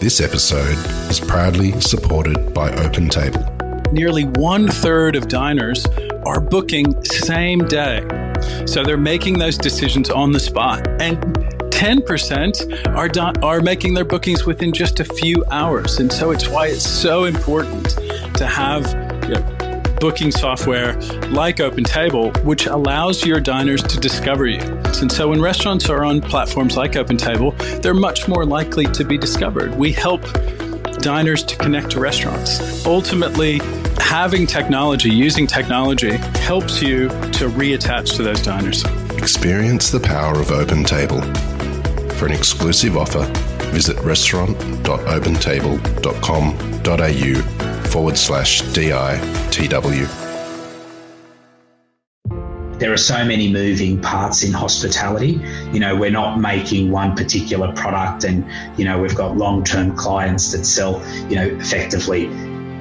This episode is proudly supported by OpenTable. Nearly 1/3 of diners are booking same day. So they're making those decisions on the spot. And 10% are making their bookings within just a few hours. And so it's why it's so important to have booking software like OpenTable, which allows your diners to discover you. And so when restaurants are on platforms like OpenTable, they're much more likely to be discovered. We help diners to connect to restaurants. Ultimately, having technology, using technology, helps you to reattach to those diners. Experience the power of OpenTable. For an exclusive offer, visit restaurant.opentable.com.au/DITW. There are so many moving parts in hospitality. We're not making one particular product and, we've got long-term clients that sell, effectively,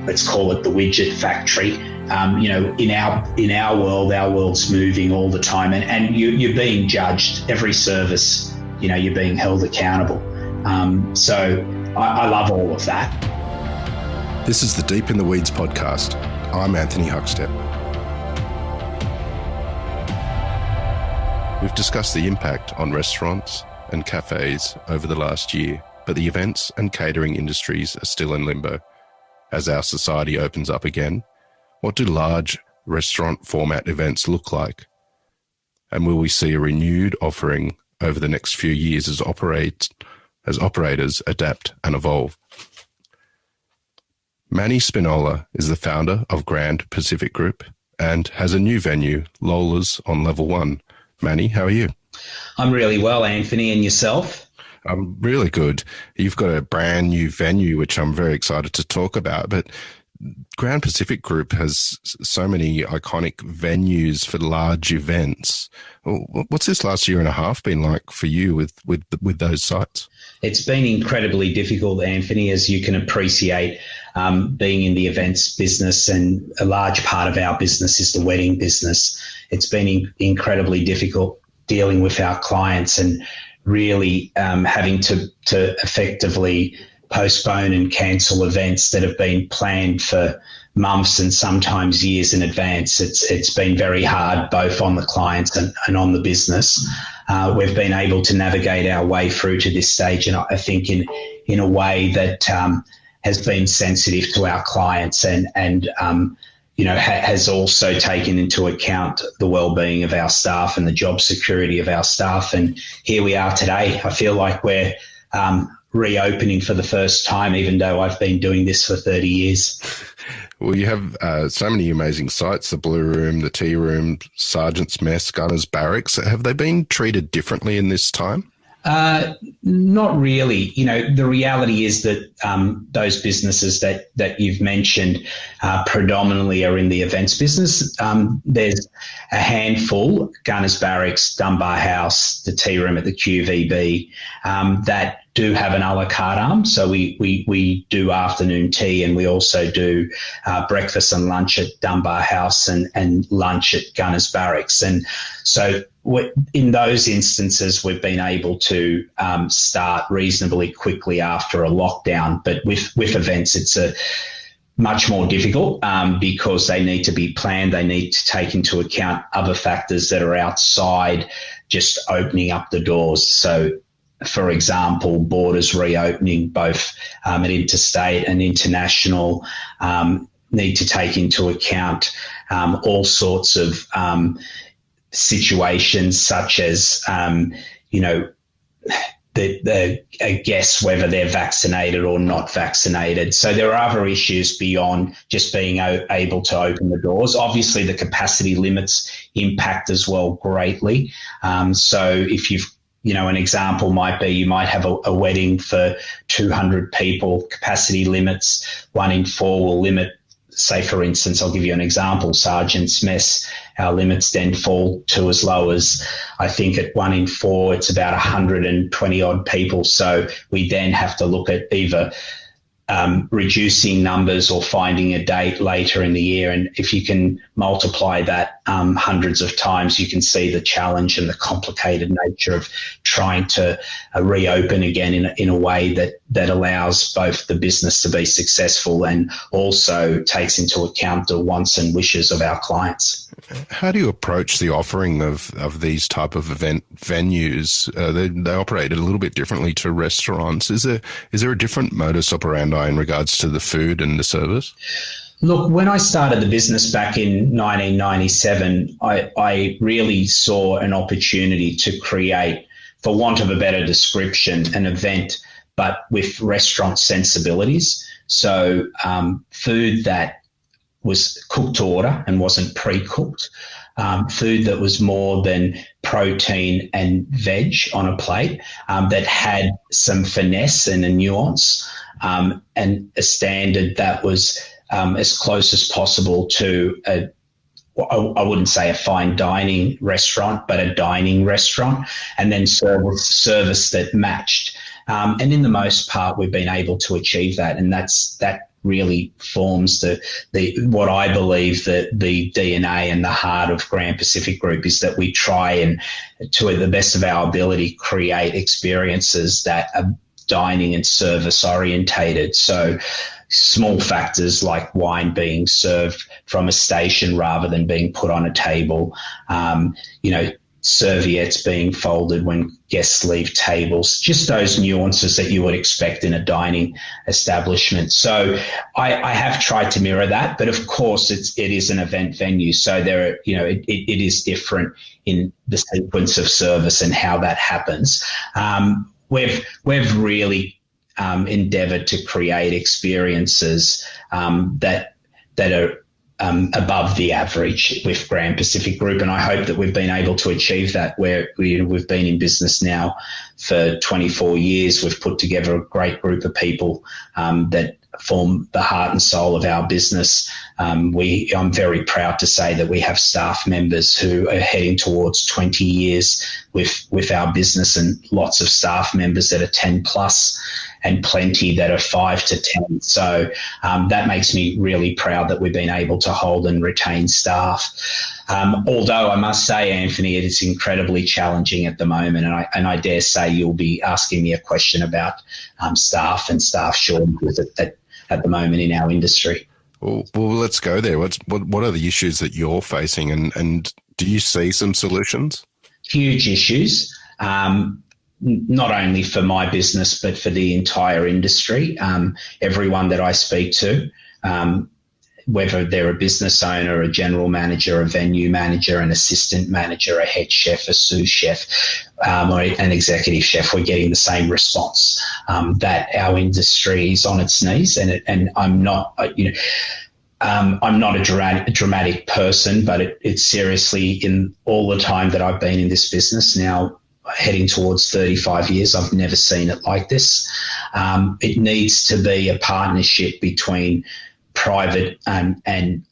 let's call it the widget factory. In our world, our world's moving all the time and you're being judged. Every service, you're being held accountable. So I love all of that. This is the Deep in the Weeds podcast. I'm Anthony Huckstep. We've discussed the impact on restaurants and cafes over the last year, but the events and catering industries are still in limbo. As our society opens up again, what do large restaurant format events look like? And will we see a renewed offering over the next few years as operators adapt and evolve? Manny Spinola is the founder of Grand Pacific Group and has a new venue, Lola's, on level 1. Manny, how are you? I'm really well, Anthony, and yourself? I'm really good. You've got a brand new venue, which I'm very excited to talk about, but Grand Pacific Group has so many iconic venues for large events. What's this last year and a half been like for you with those sites? It's been incredibly difficult, Anthony, as you can appreciate, being in the events business, and a large part of our business is the wedding business. It's been incredibly difficult dealing with our clients and really having to effectively postpone and cancel events that have been planned for months and sometimes years in advance. It's been very hard, both on the clients and on the business. We've been able to navigate our way through to this stage, and I think in a way that has been sensitive to our clients and has also taken into account the well-being of our staff and the job security of our staff. And here we are today. I feel like we're reopening for the first time, even though I've been doing this for 30 years. Well, you have so many amazing sites, the Blue Room, the Tea Room, Sergeant's Mess, Gunner's Barracks. Have they been treated differently in this time? Not really. The reality is that those businesses that you've mentioned predominantly are in the events business. There's a handful, Gunner's Barracks, Dunbar House, the Tea Room at the QVB, that do have an a la carte arm. So we do afternoon tea, and we also do breakfast and lunch at Dunbar House and lunch at Gunner's Barracks. And so in those instances, we've been able to start reasonably quickly after a lockdown. But with events, it's much more difficult because they need to be planned. They need to take into account other factors that are outside just opening up the doors. So, for example, borders reopening, both at interstate and international, need to take into account all sorts of situations, such as, the guess whether they're vaccinated or not vaccinated. So there are other issues beyond just being able to open the doors. Obviously, the capacity limits impact as well greatly. So if you've an example might be you might have a wedding for 200 people, capacity limits, 1 in 4 will limit. Say, for instance, I'll give you an example, Sergeant's Mess, our limits then fall to as low as, I think at 1 in 4, it's about 120 odd people. So we then have to look at either reducing numbers or finding a date later in the year. And if you can multiply that hundreds of times, you can see the challenge and the complicated nature of trying to reopen again in a way that allows both the business to be successful and also takes into account the wants and wishes of our clients. How do you approach the offering of these type of event venues? They operate a little bit differently to restaurants. Is there a different modus operandi in regards to the food and the service? Look, when I started the business back in 1997, I really saw an opportunity to create, for want of a better description, an event, but with restaurant sensibilities. So food that was cooked to order and wasn't pre-cooked, food that was more than protein and veg on a plate, that had some finesse and a nuance, and a standard that was as close as possible to I wouldn't say a fine dining restaurant, but a dining restaurant, and then service that matched. And in the most part, we've been able to achieve that, and that really forms the what I believe the DNA and the heart of Grand Pacific Group is that we try and, to the best of our ability, create experiences that are dining and service orientated. So small factors like wine being served from a station rather than being put on a table, serviettes being folded when guests leave tables, just those nuances that you would expect in a dining establishment. So I have tried to mirror that, but of course it is an event venue. So there, it is different in the sequence of service and how that happens. We've really endeavoured to create experiences that are above the average with Grand Pacific Group, and I hope that we've been able to achieve that. Where we've been in business now for 24 years, we've put together a great group of people that form the heart and soul of our business. I'm very proud to say that we have staff members who are heading towards 20 years with our business, and lots of staff members that are 10 plus, and plenty that are 5 to 10. So that makes me really proud that we've been able to hold and retain staff. Although I must say, Anthony, it is incredibly challenging at the moment, and I dare say you'll be asking me a question about staff and staff shortages at the moment in our industry. Well, let's go there. What are the issues that you're facing, and do you see some solutions? Huge issues. Not only for my business, but for the entire industry. Everyone that I speak to, whether they're a business owner, a general manager, a venue manager, an assistant manager, a head chef, a sous chef, or an executive chef, we're getting the same response, that our industry is on its knees. And I'm not, I'm not a dramatic person, but it's seriously, in all the time that I've been in this business now, heading towards 35 years, I've never seen it like this. It needs to be a partnership between private and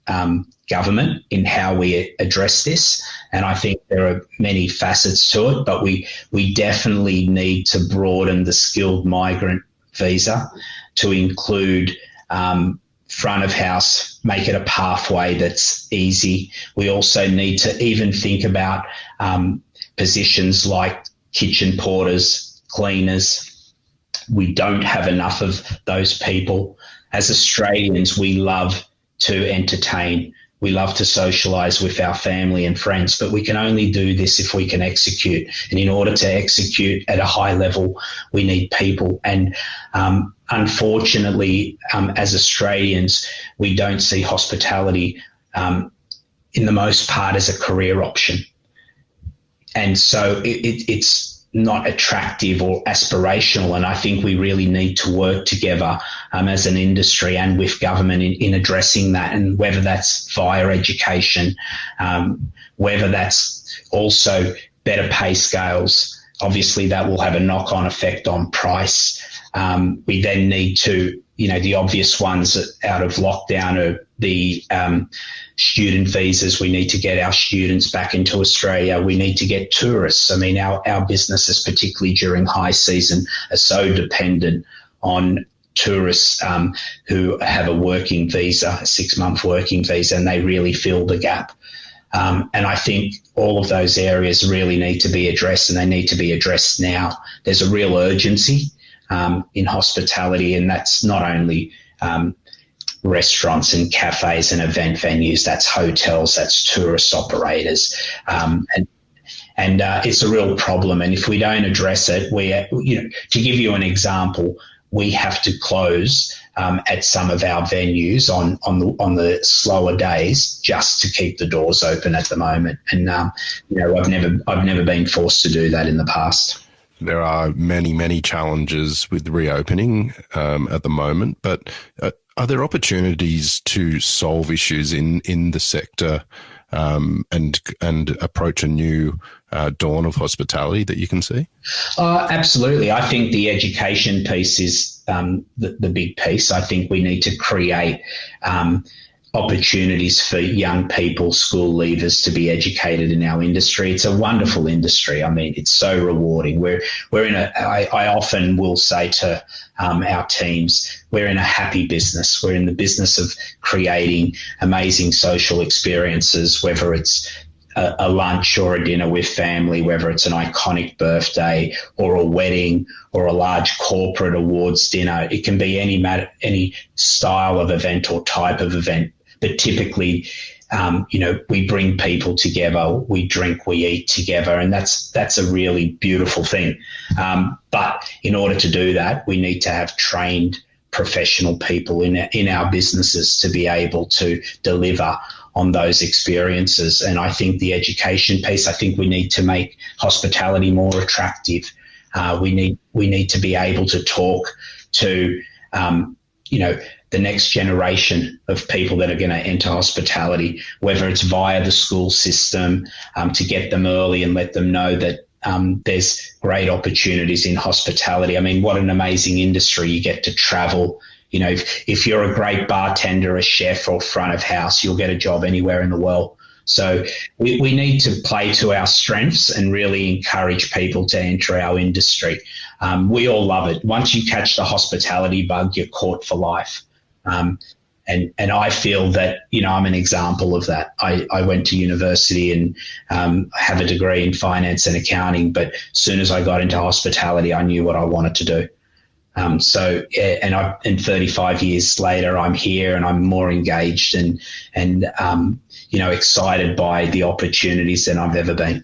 government in how we address this. And I think there are many facets to it, but we definitely need to broaden the skilled migrant visa to include front of house, make it a pathway that's easy. We also need to even think about positions like kitchen porters, cleaners. We don't have enough of those people. As Australians, we love to entertain. We love to socialise with our family and friends, but we can only do this if we can execute. And in order to execute at a high level, we need people. And unfortunately, as Australians, we don't see hospitality in the most part as a career option. And so it's not attractive or aspirational. And I think we really need to work together as an industry and with government in addressing that, and whether that's via education, whether that's also better pay scales. Obviously, that will have a knock-on effect on price. We then need to, the obvious ones out of lockdown are the student visas. We need to get our students back into Australia. We need to get tourists. I mean, our businesses, particularly during high season, are so dependent on tourists who have a working visa, a 6-month working visa, and they really fill the gap. And I think all of those areas really need to be addressed, and they need to be addressed now. There's a real urgency in hospitality, and that's not only restaurants and cafes and event venues, that's hotels, that's tourist operators, and it's a real problem. And if we don't address it, to give you an example, we have to close at some of our venues on the slower days just to keep the doors open at the moment. And I've never been forced to do that in the past. There are many, many challenges with reopening at the moment, but are there opportunities to solve issues in the sector and approach a new dawn of hospitality that you can see? Absolutely. I think the education piece is the big piece. I think we need to create opportunities for young people, school leavers, to be educated in our industry. It's a wonderful industry. I mean, it's so rewarding. We're in I often will say to our teams, we're in a happy business. We're in the business of creating amazing social experiences, whether it's a lunch or a dinner with family, whether it's an iconic birthday or a wedding or a large corporate awards dinner. It can be any style of event or type of event, but typically, we bring people together, we drink, we eat together, and that's a really beautiful thing. But in order to do that, we need to have trained professional people in our businesses to be able to deliver on those experiences. And I think the education piece, I think we need to make hospitality more attractive. We need to be able to talk to, the next generation of people that are going to enter hospitality, whether it's via the school system, to get them early and let them know that there's great opportunities in hospitality. I mean, what an amazing industry. You get to travel. If you're a great bartender, a chef, or front of house, you'll get a job anywhere in the world. So we need to play to our strengths and really encourage people to enter our industry. We all love it. Once you catch the hospitality bug, you're caught for life. And I feel that, I'm an example of that. I went to university and have a degree in finance and accounting, but as soon as I got into hospitality, I knew what I wanted to do. And 35 years later, I'm here and I'm more engaged and excited by the opportunities than I've ever been.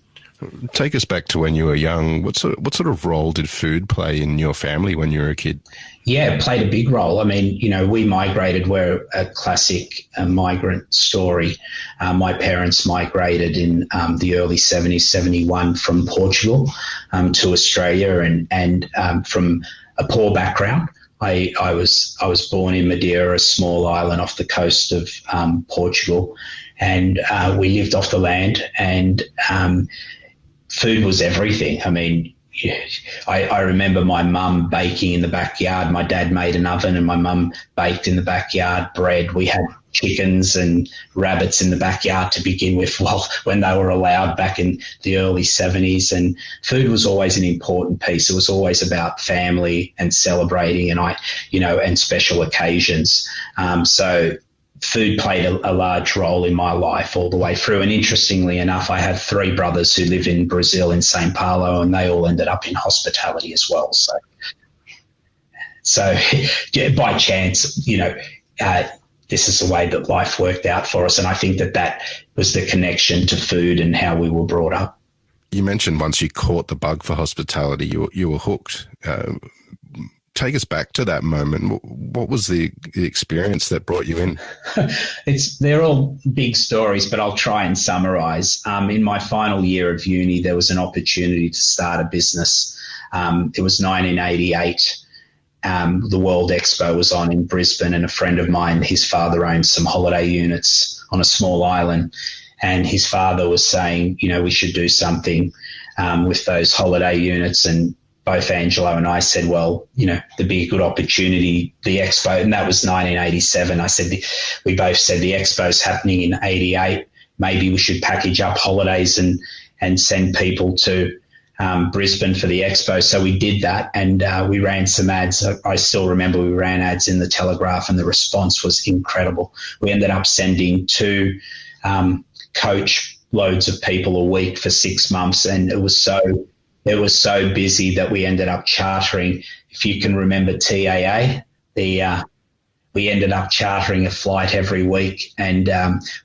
Take us back to when you were young. What sort of role did food play in your family when you were a kid? Yeah, it played a big role. I mean, we migrated. We're a classic migrant story. My parents migrated in the early 70s, 71 from Portugal to Australia and from a poor background. I was born in Madeira, a small island off the coast of Portugal, and we lived off the land, and food was everything. I mean, I remember my mum baking in the backyard. My dad made an oven and my mum baked in the backyard bread. We had chickens and rabbits in the backyard to begin with, when they were allowed back in the early 70s. And food was always an important piece. It was always about family and celebrating and special occasions. So food played a large role in my life all the way through. And interestingly enough, I have 3 brothers who live in Brazil, in Sao Paulo, and they all ended up in hospitality as well. So by chance, this is the way that life worked out for us. And I think that was the connection to food and how we were brought up. You mentioned once you caught the bug for hospitality, you were hooked. Take us back to that moment. What was the experience that brought you in? They're all big stories, but I'll try and summarize. In my final year of uni, there was an opportunity to start a business. It was 1988. The World Expo was on in Brisbane, and a friend of mine, his father owned some holiday units on a small island, and his father was saying, we should do something with those holiday units. And both Angelo and I said, well, there'd be a good opportunity, the expo, and that was 1987. We both said the expo's happening in 88. Maybe we should package up holidays and send people to Brisbane for the expo. So we did that, and we ran some ads. I still remember we ran ads in the Telegraph, and the response was incredible. We ended up sending 2 coach loads of people a week for 6 months, and it was so busy that we ended up chartering. If you can remember TAA, we ended up chartering a flight every week, and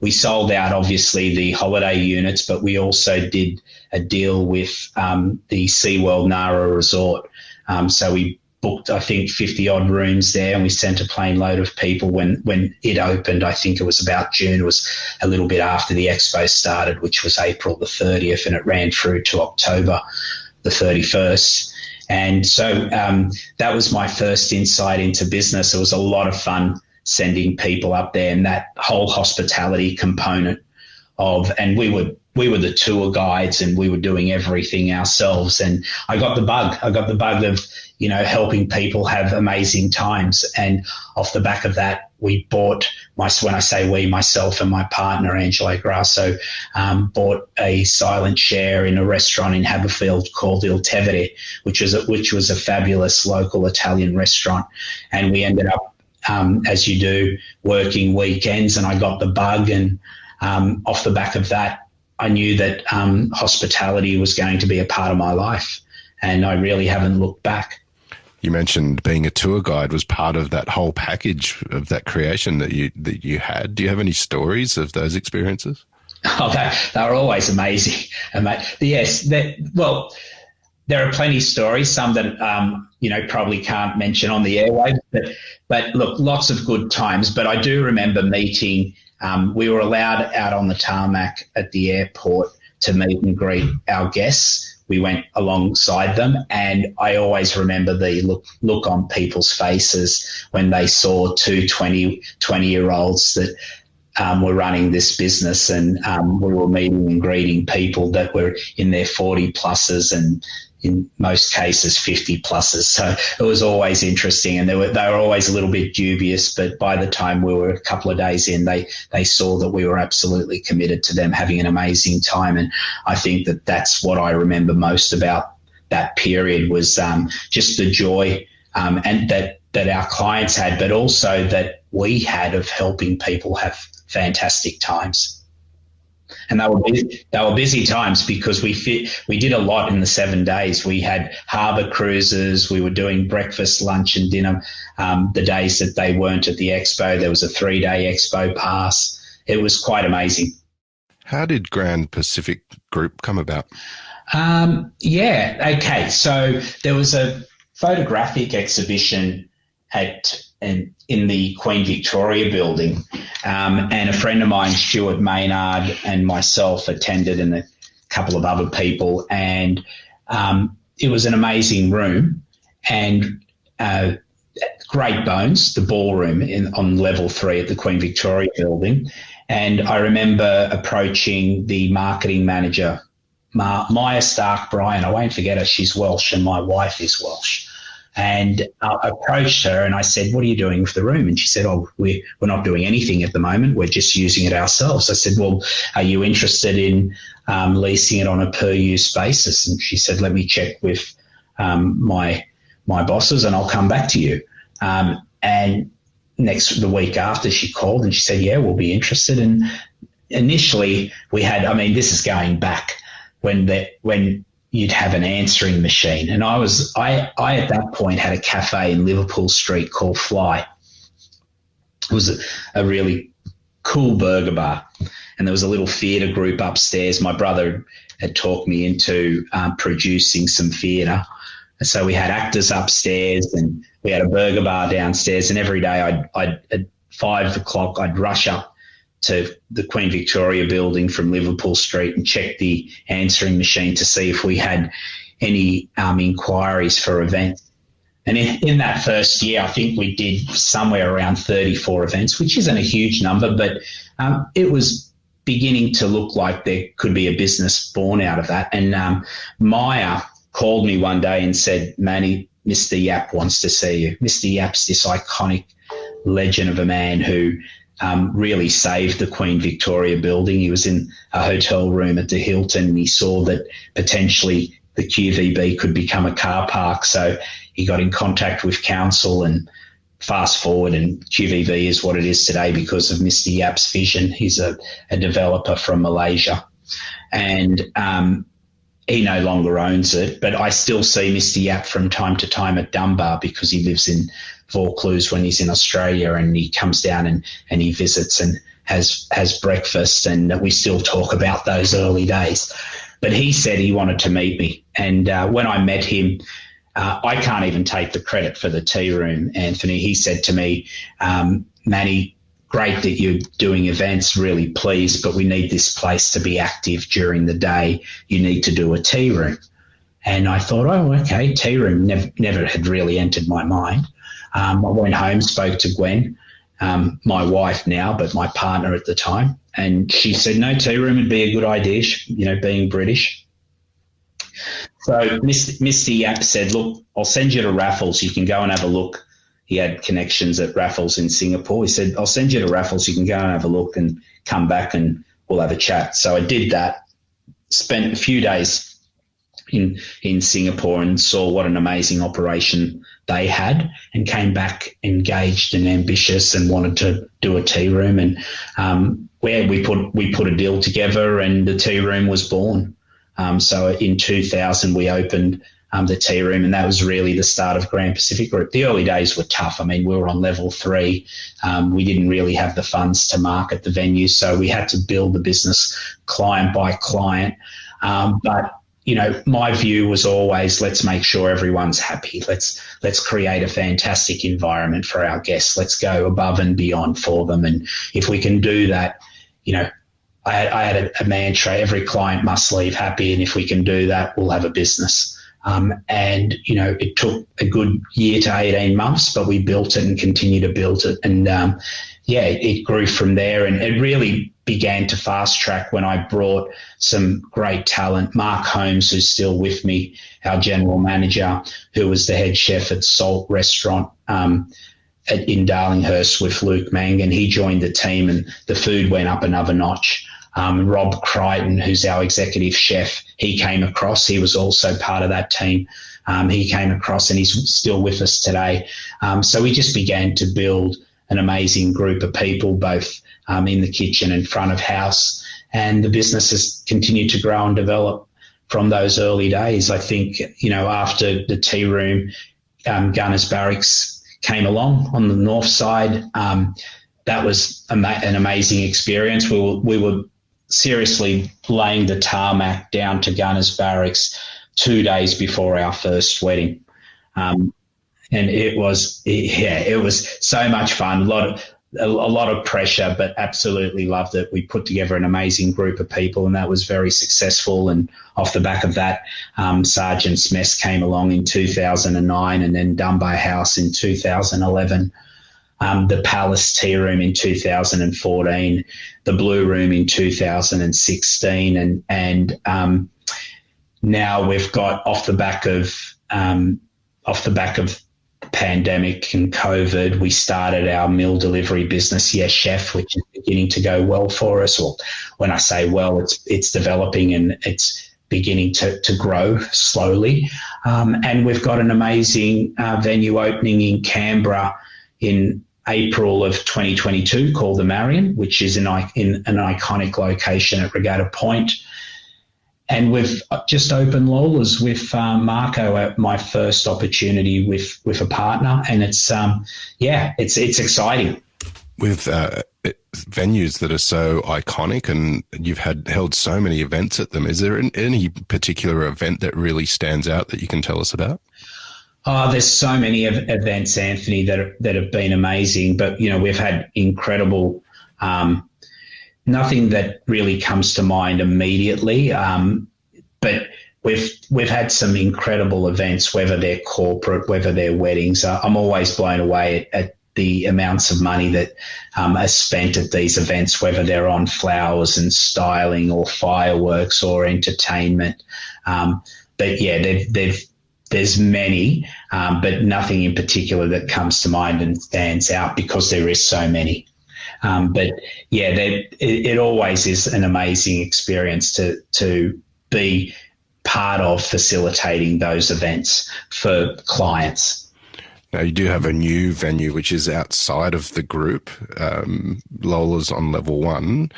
we sold out obviously the holiday units, but we also did a deal with the SeaWorld Nara Resort. So we booked, I think, 50 odd rooms there, and we sent a plane load of people when it opened. I think it was about June. It was a little bit after the expo started, which was April the 30th, and it ran through to October the 31st. And so that was my first insight into business. It was a lot of fun sending people up there, and that whole hospitality component and we were the tour guides, and we were doing everything ourselves. And I got the bug of, helping people have amazing times. And off the back of that, we bought, when I say we, myself and my partner, Angelo Grasso, bought a silent share in a restaurant in Haberfield called Il Tevere, which was a fabulous local Italian restaurant. And we ended up, as you do, working weekends, and I got the bug. And off the back of that, I knew that hospitality was going to be a part of my life, and I really haven't looked back. You mentioned being a tour guide was part of that whole package of that creation that you had. Do you have any stories of those experiences? Oh, they were always amazing. Yes, there are plenty of stories, some that probably can't mention on the airwaves, but look, lots of good times. But I do remember meeting. We were allowed out on the tarmac at the airport to meet and greet our guests. We went alongside them, and I always remember the look on people's faces when they saw two 20-year-olds that were running this business, and we were meeting and greeting people that were in their 40 pluses and in most cases 50 pluses. So it was always interesting, and they were always a little bit dubious, but by the time we were a couple of days in, they saw that we were absolutely committed to them having an amazing time. And I think that that's what I remember most about that period was just the joy and that our clients had, but also that we had of helping people have fantastic times. And they were busy times because we did a lot in the 7 days. We had harbour cruises. We were doing breakfast, lunch and dinner. The days that they weren't at the expo, there was a 3-day expo pass. It was quite amazing. How did Grand Pacific Group come about? Okay. So there was a photographic exhibition in the Queen Victoria building, and a friend of mine, Stuart Maynard, and myself attended, and a couple of other people, and it was an amazing room, and Great Bones, the ballroom on level 3 at the Queen Victoria building. And I remember approaching the marketing manager, Maya Stark-Bryan. I won't forget her. She's Welsh, and my wife is Welsh. And I approached her and I said, "What are you doing with the room?" And she said, "Oh, we're not doing anything at the moment. We're just using it ourselves." I said, "Well, are you interested in leasing it on a per-use basis?" And she said, "Let me check with my bosses and I'll come back to you." And the week after, she called and she said, "Yeah, we'll be interested." And initially we had, this is going back when you'd have an answering machine. And I at that point had a cafe in Liverpool Street called Fly. It was a really cool burger bar. And there was a little theatre group upstairs. My brother had talked me into producing some theatre. And so we had actors upstairs and we had a burger bar downstairs. And every day at 5 o'clock, I'd rush up to the Queen Victoria building from Liverpool Street and check the answering machine to see if we had any inquiries for events. And in that first year, I think we did somewhere around 34 events, which isn't a huge number, but it was beginning to look like there could be a business born out of that. And Maya called me one day and said, "Manny, Mr. Yap wants to see you." Mr. Yap's this iconic legend of a man who really saved the Queen Victoria building. He was in a hotel room at the Hilton and he saw that potentially the QVB could become a car park. So he got in contact with council and fast forward, and QVV is what it is today because of Mr. Yap's vision. He's a developer from Malaysia, and he no longer owns it, but I still see Mr. Yap from time to time at Dunbar because he lives in Vaucluse when he's in Australia, and he comes down and he visits and has breakfast, and we still talk about those early days. But he said he wanted to meet me, and when I met him, I can't even take the credit for the tea room, Anthony. He said to me, Manny, great that you're doing events, really pleased, but we need this place to be active during the day. You need to do a tea room. And I thought, oh, okay, tea room never had really entered my mind. I went home, spoke to Gwen, my wife now, but my partner at the time, and she said, no, tea room would be a good idea, being British. So Mr. Yap said, look, I'll send you to Raffles. You can go and have a look. He had connections at Raffles in Singapore. He said, I'll send you to Raffles. You can go and have a look and come back and we'll have a chat. So I did that, spent a few days in Singapore and saw what an amazing operation they had, and came back engaged and ambitious and wanted to do a tea room. And where we put a deal together, and the tea room was born. So in 2000, we opened the tea room, and that was really the start of Grand Pacific Group. The early days were tough. I mean, we were on level 3. We didn't really have the funds to market the venue, so we had to build the business client by client. But my view was always, let's make sure everyone's happy. Let's create a fantastic environment for our guests. Let's go above and beyond for them. And if we can do that, I had a mantra: every client must leave happy, and if we can do that, we'll have a business. And it took a good year to 18 months, but we built it and continue to build it. And it grew from there, and it really began to fast track when I brought some great talent. Mark Holmes, who's still with me, our general manager, who was the head chef at Salt Restaurant in Darlinghurst with Luke Mangan. He joined the team, and the food went up another notch. Rob Crichton, who's our executive chef, he came across. He was also part of that team. He came across, and he's still with us today. So we just began to build an amazing group of people, both in the kitchen and front of house. And the business has continued to grow and develop from those early days. I think, after the tea room, Gunners Barracks came along on the north side. That was an amazing experience. We were seriously laying the tarmac down to Gunners Barracks 2 days before our first wedding. And it was so much fun, a lot of pressure, but absolutely loved it. We put together an amazing group of people, and that was very successful. And off the back of that, Sergeant's Mess came along in 2009, and then Dunbar House in 2011. The Palace Tea Room in 2014, the Blue Room in 2016, and now we've got off the back of pandemic and COVID, we started our meal delivery business, Yes Chef, which is beginning to go well for us. Well, when I say well, it's developing and it's beginning to grow slowly. And we've got an amazing venue opening in Canberra in April of 2022 called the Marion, which is in an iconic location at Regatta Point. And we've just opened Lola's with Marco at my first opportunity with a partner. And it's exciting. With venues that are so iconic, and you've held so many events at them, is there any particular event that really stands out that you can tell us about? Oh, there's so many events, Anthony, that have been amazing. But, we've had incredible nothing that really comes to mind immediately, but we've had some incredible events, whether they're corporate, whether they're weddings. I'm always blown away at the amounts of money that are spent at these events, whether they're on flowers and styling or fireworks or entertainment. But yeah, there's many, but nothing in particular that comes to mind and stands out because there is so many. But yeah, it always is an amazing experience to be part of facilitating those events for clients. Now, you do have a new venue which is outside of the group, Lola's on level 1.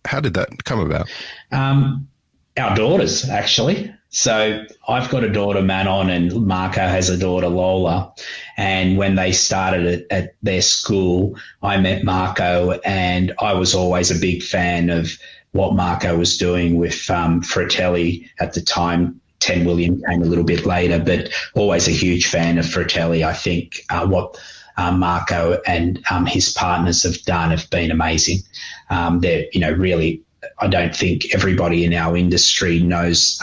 How did that come about? Our daughters, actually. So I've got a daughter, Manon, and Marco has a daughter, Lola. And when they started at their school, I met Marco, and I was always a big fan of what Marco was doing with Fratelli at the time. 10 William came a little bit later, but always a huge fan of Fratelli. I think what Marco and his partners have done have been amazing. They're, really, I don't think everybody in our industry knows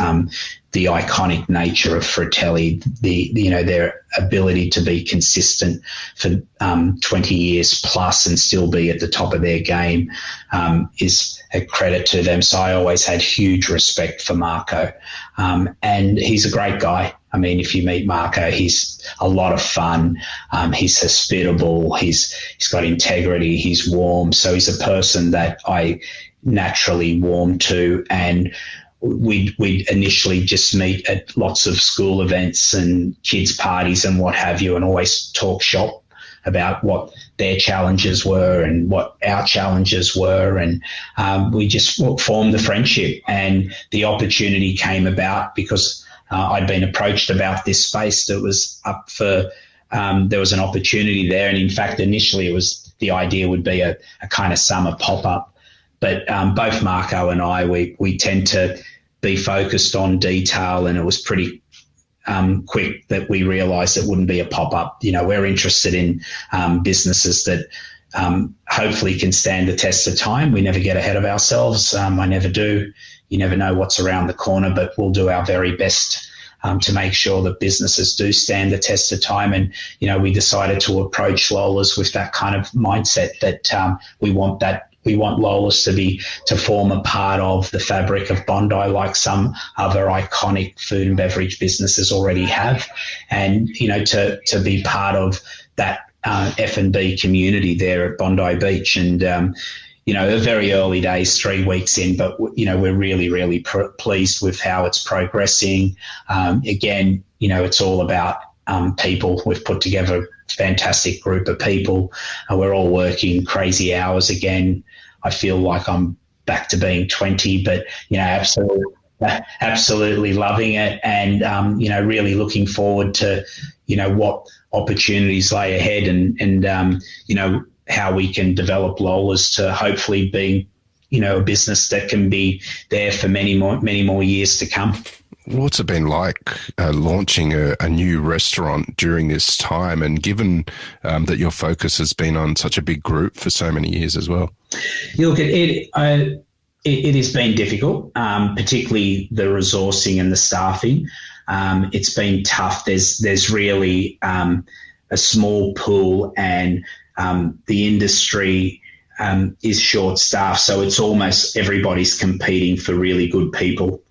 the iconic nature of Fratelli, their ability to be consistent for 20 years plus and still be at the top of their game is a credit to them. So I always had huge respect for Marco. And he's a great guy. I mean, if you meet Marco, he's a lot of fun. He's hospitable. He's got integrity. He's warm. So he's a person that I naturally warm to. And we'd initially just meet at lots of school events and kids' parties and what have you, and always talk shop about what their challenges were and what our challenges were. And we just formed a friendship, and the opportunity came about because I'd been approached about this space that was up for, there was an opportunity there. And in fact, initially the idea would be a kind of summer pop-up. But both Marco and I, we tend to be focused on detail, and it was pretty quick that we realised it wouldn't be a pop-up. We're interested in businesses that hopefully can stand the test of time. We never get ahead of ourselves. I never do. You never know what's around the corner, but we'll do our very best to make sure that businesses do stand the test of time. And, we decided to approach Lola's with that kind of mindset that we want Lola's to form a part of the fabric of Bondi, like some other iconic food and beverage businesses already have, and to be part of that F&B community there at Bondi Beach. And the very early days, 3 weeks in, but we're really, really pleased with how it's progressing. Again, it's all about people. We've put together a fantastic group of people. We're all working crazy hours again. I feel like I'm back to being 20, but, absolutely loving it, and, really looking forward to, what opportunities lay ahead, and how we can develop Lola's to hopefully being, a business that can be there for many more years to come. What's it been like launching a new restaurant during this time, and given that your focus has been on such a big group for so many years as well? Look, it has been difficult, particularly the resourcing and the staffing. It's been tough. There's really a small pool, and the industry is short-staffed, so it's almost everybody's competing for really good people.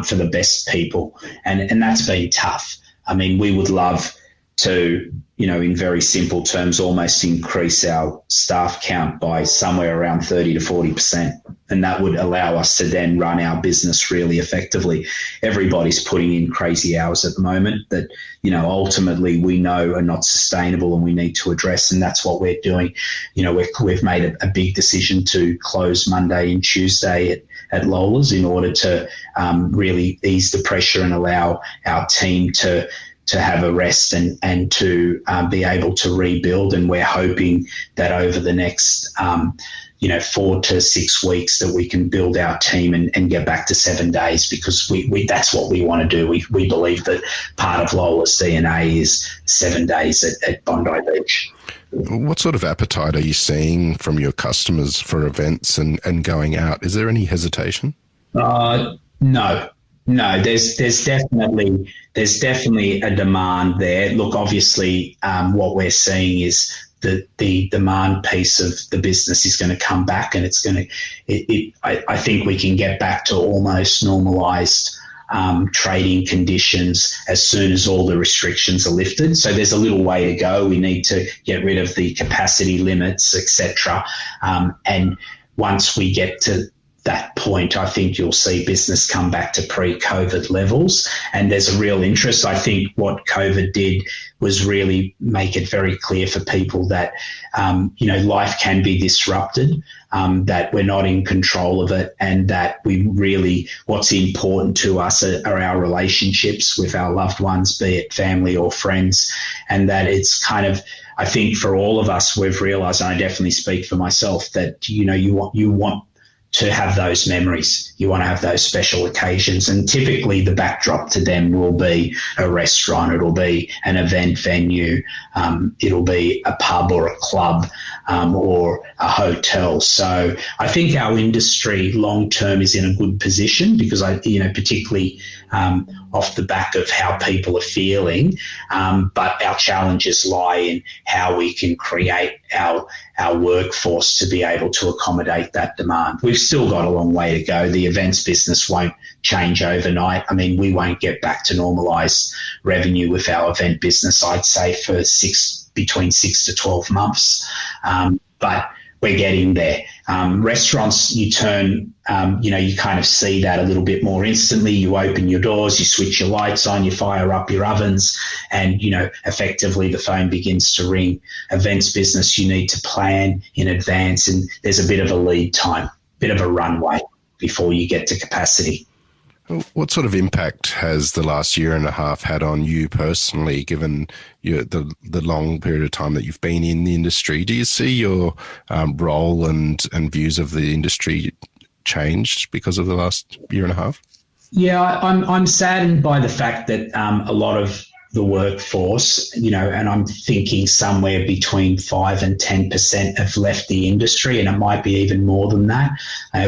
For the best people. And that's been tough. I mean, we would love to, in very simple terms, almost increase our staff count by somewhere around 30 to 40%. And that would allow us to then run our business really effectively. Everybody's putting in crazy hours at the moment that, ultimately we know are not sustainable and we need to address. And that's what we're doing. We've made a big decision to close Monday and Tuesday at Lola's in order to really ease the pressure and allow our team to have a rest and to be able to rebuild. And we're hoping that over the next 4 to 6 weeks that we can build our team and get back to 7 days, because we that's what we want to do. We believe that part of Lola's DNA is 7 days at Bondi Beach. What sort of appetite are you seeing from your customers for events and going out? Is there any hesitation? No. There's definitely a demand there. Look, obviously, what we're seeing is the demand piece of the business is going to come back, and it's going to. I think we can get back to almost normalised trading conditions as soon as all the restrictions are lifted. So there's a little way to go. We need to get rid of the capacity limits, etc. And once we get to that point, I think you'll see business come back to pre-COVID levels, and there's a real interest. I think what COVID did was really make it very clear for people that, life can be disrupted, that we're not in control of it, and that what's important to us are our relationships with our loved ones, be it family or friends, and that it's kind of, I think for all of us, we've realised, and I definitely speak for myself, that, you want to have those memories. You want to have those special occasions, and typically the backdrop to them will be a restaurant, it'll be an event venue, it'll be a pub or a club, or a hotel. So I think our industry long term is in a good position, because particularly off the back of how people are feeling, but our challenges lie in how we can create our workforce to be able to accommodate that demand. We've still got a long way to go. The events business won't change overnight. I mean, we won't get back to normalised revenue with our event business, I'd say, for between 6 to 12 months. But we're getting there. Restaurants, you turn, you kind of see that a little bit more instantly. You open your doors, you switch your lights on, you fire up your ovens, and, effectively the phone begins to ring. Events business, you need to plan in advance, and there's a bit of a lead time, bit of a runway before you get to capacity. What sort of impact has the last year and a half had on you personally, given the long period of time that you've been in the industry? Do you see your role and views of the industry changed because of the last year and a half? Yeah, I'm saddened by the fact that a lot of the workforce, and I'm thinking somewhere between 5 and 10% have left the industry, and it might be even more than that.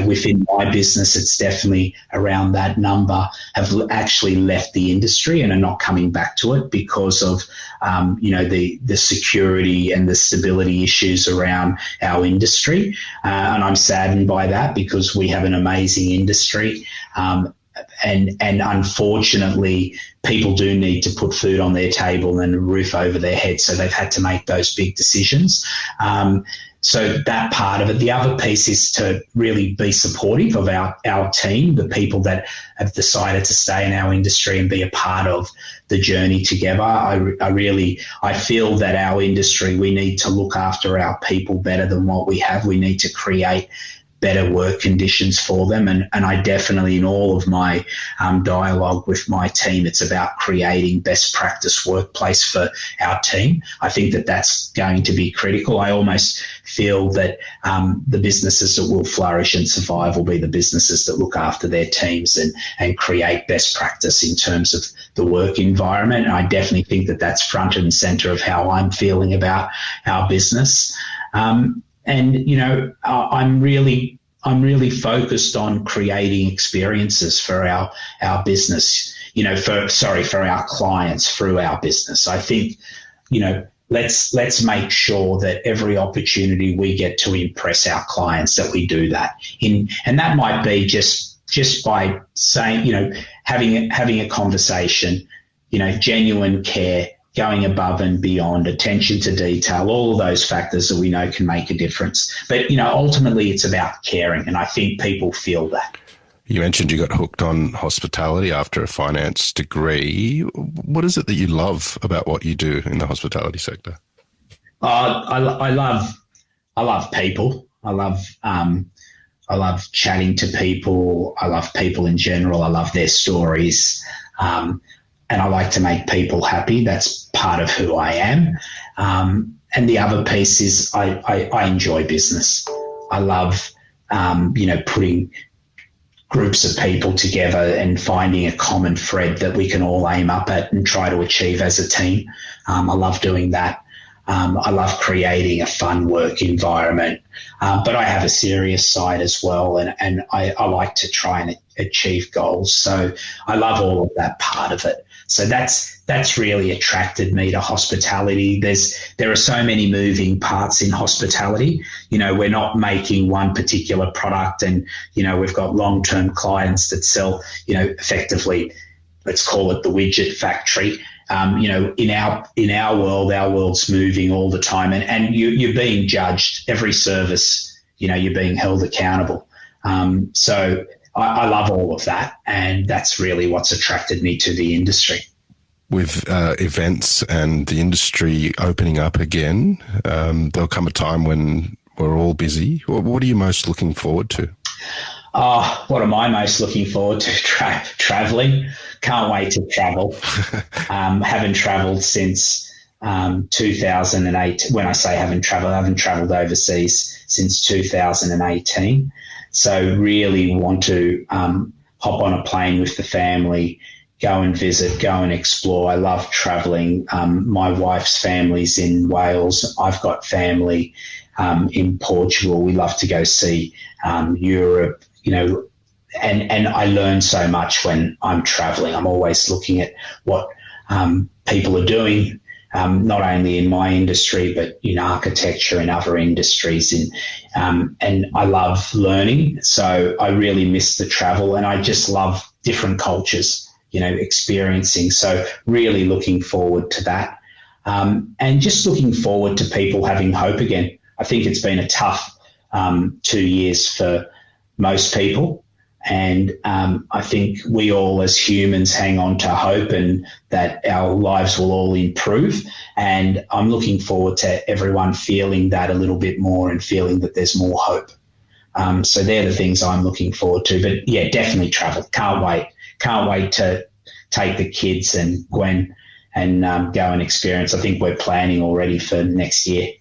Within my business, it's definitely around that number, have actually left the industry and are not coming back to it because of, the security and the stability issues around our industry. And I'm saddened by that, because we have an amazing industry. And unfortunately, people do need to put food on their table and a roof over their head, so they've had to make those big decisions. So that part of it. The other piece is to really be supportive of our team, the people that have decided to stay in our industry and be a part of the journey together. I feel that our industry, we need to look after our people better than what we have. We need to create better work conditions for them. And I definitely, in all of my dialogue with my team, it's about creating best practice workplace for our team. I think that that's going to be critical. I almost feel that the businesses that will flourish and survive will be the businesses that look after their teams and create best practice in terms of the work environment. And I definitely think that that's front and center of how I'm feeling about our business. I'm really focused on creating experiences for our business, for our clients through our business. I think, let's make sure that every opportunity we get to impress our clients, that we do that. And that might be just by saying, having a conversation, genuine care, going above and beyond, attention to detail, all of those factors that we know can make a difference. But, ultimately it's about caring, and I think people feel that. You mentioned you got hooked on hospitality after a finance degree. What is it that you love about what you do in the hospitality sector? I love people. I love chatting to people. I love people in general. I love their stories. And I like to make people happy. That's part of who I am. And the other piece is I enjoy business. I love, putting groups of people together and finding a common thread that we can all aim up at and try to achieve as a team. I love doing that. I love creating a fun work environment, but I have a serious side as well, and I like to try and achieve goals. So I love all of that part of it. So that's really attracted me to hospitality. There are so many moving parts in hospitality. We're not making one particular product, and we've got long-term clients that sell, effectively, let's call it the widget factory. In our world, our world's moving all the time, and you're being judged. Every service, you're being held accountable. So I love all of that, and that's really what's attracted me to the industry. With events and the industry opening up again, there'll come a time when we're all busy. What are you most looking forward to? What am I most looking forward to? Traveling. Can't wait to travel. Haven't traveled since 2008. When I say haven't traveled overseas since 2018. So really want to hop on a plane with the family, go and visit, go and explore. I love traveling. My wife's family's in Wales. I've got family in Portugal. We love to go see Europe, and I learn so much when I'm traveling. I'm always looking at what people are doing, not only in my industry, but in architecture and other industries. And I love learning. So I really miss the travel, and I just love different cultures, experiencing. So really looking forward to that. And just looking forward to people having hope again. I think it's been a tough 2 years for most people. And I think we all as humans hang on to hope and that our lives will all improve. And I'm looking forward to everyone feeling that a little bit more and feeling that there's more hope. So they're the things I'm looking forward to. But yeah, definitely travel. Can't wait. Can't wait to take the kids and Gwen and go and experience. I think we're planning already for next year.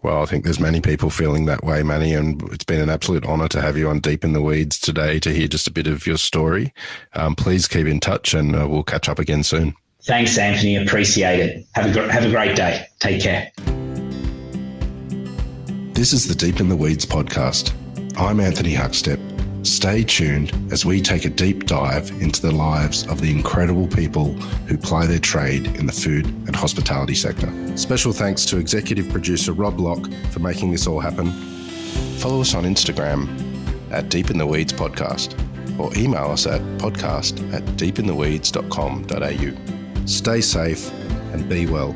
Well, I think there's many people feeling that way, Manny, and it's been an absolute honour to have you on Deep in the Weeds today to hear just a bit of your story. Please keep in touch, and we'll catch up again soon. Thanks, Anthony. Appreciate it. Have a great day. Take care. This is the Deep in the Weeds podcast. I'm Anthony Huckstep. Stay tuned as we take a deep dive into the lives of the incredible people who ply their trade in the food and hospitality sector. Special thanks to executive producer Rob Locke for making this all happen. Follow us on Instagram at Deep in the Weeds Podcast, or email us at podcast@deepintheweeds.com.au. Stay safe and be well.